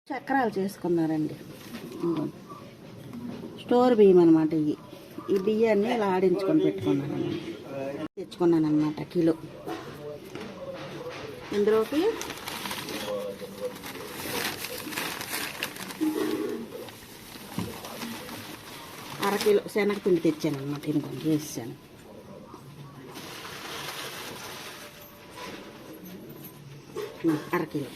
చక్రాలు చేసుకున్నారండి. స్టోర్ బియ్యం అనమాట. ఈ బియ్యాన్ని ఇలా ఆడించుకొని తెచ్చుకున్నాను అనమాట కిలో. ఇందులోకి అరకిలో శనగపిండి తెచ్చాను అనమాట. ఇంకొంచెం వేసాను. అరకిలో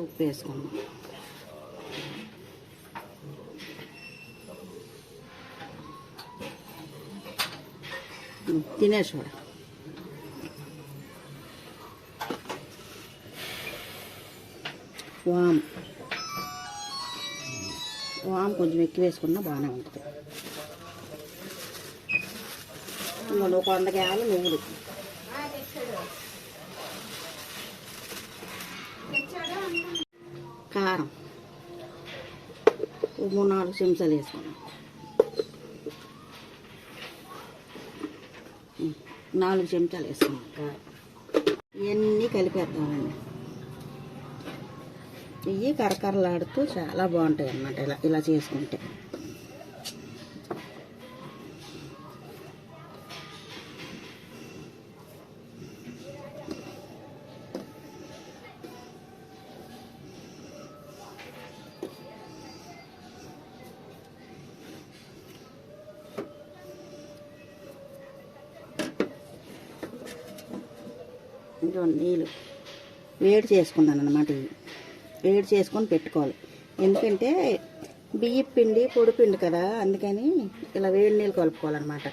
ఉప్పు వేసుకున్నాం. తినేసి కూడా వామ్ కొంచెం ఎక్కువ వేసుకున్నా బాగానే ఉంటుంది. ఇంకొక 100 గ్రాములు నువ్వులు, కారం 3-4 చెంచాలు వేసుకున్నాం. 4 చెంచాలు వేసుకున్నాం కారం. ఇవన్నీ కలిపేద్దామండి. ఇవి కరకరలాడుతూ చాలా బాగుంటాయి అన్నమాట ఇలా చేసుకుంటే. ఇంకో నీళ్ళు వేడి చేసుకున్నాను అన్నమాట. వేడి చేసుకొని పెట్టుకోవాలి. ఎందుకంటే బియ్య పిండి పొడి పిండి కదా, అందుకని ఇలా వేడి నీళ్ళు కలుపుకోవాలన్నమాట.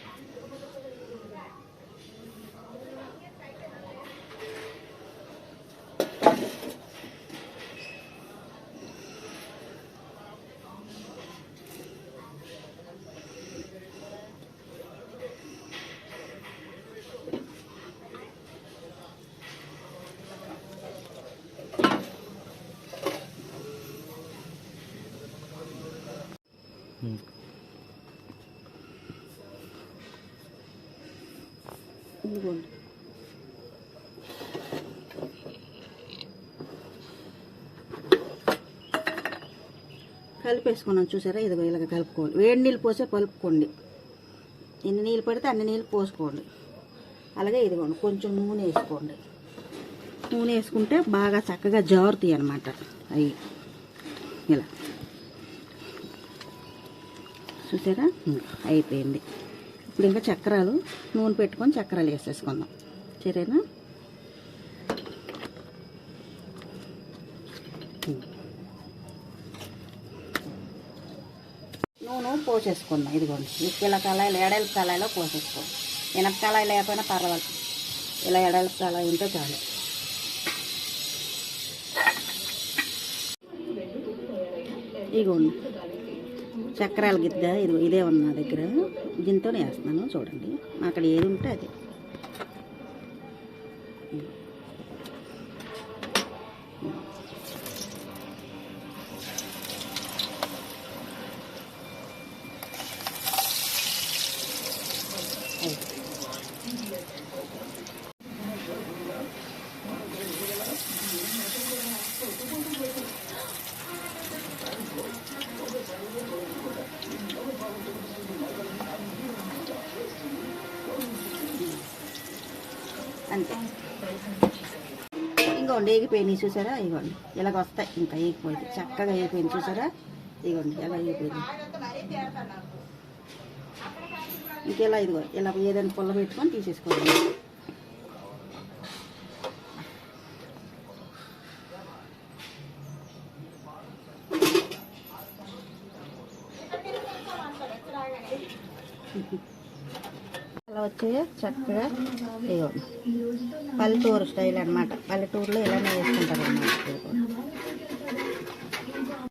ఇదిగోండి, కలిపేసుకున్నాను చూసారా. ఇదిగో ఇలాగ కలుపుకోవాలి. వేడి నీళ్ళు పోసే కలుపుకోండి. ఎన్ని నీళ్ళు పడితే అన్ని నీళ్ళు పోసుకోండి. అలాగే ఇదిగోండి కొంచెం నూనె వేసుకోండి. నూనె వేసుకుంటే బాగా చక్కగా జారుతాయి అన్నమాట. అవి ఇలా చూసారా, అయిపోయింది. ఇప్పుడు ఇంకా చక్రాలు నూనె పెట్టుకొని చక్రాలు వేసేసుకుందాం. సరేనా? నూనె పోసేసుకుందాం. ఇదిగోండి ఇలా కళాయిలు, ఎడల్పు కళాయిలో పోసేసుకోండి. మినప కళాయి లేకపోయినా పర్వాలేదు, ఇలా ఎడల్పు కళాయి ఉంటే చాలు. ఇదిగోండి చక్రాల గిద్ద ఇదే ఉంది నా దగ్గర. దీంతోనే వేస్తున్నాను. చూడండి అక్కడ ఏది ఉంటే అది. అంతే. ఇంకోండి వేగిపోయినాయి చూసారా. ఇవ్వండి ఇలాగ వస్తాయి. ఇంకా వేగిపోయింది, చక్కగా వేగిపోయింది చూసారా. ఇవ్వండి ఎలా వేగిపోయింది. ఇంకెలా ఇదిగో ఇలా ఏదైనా పుల్ల పెట్టుకొని తీసేసుకోండి. అలా వచ్చే చక్కగా ఇవ్వండి. పల్లెటూరు స్టైల్ అనమాట. పల్లెటూరులో ఇలానే వేసుకుంటారు అన్నమాట.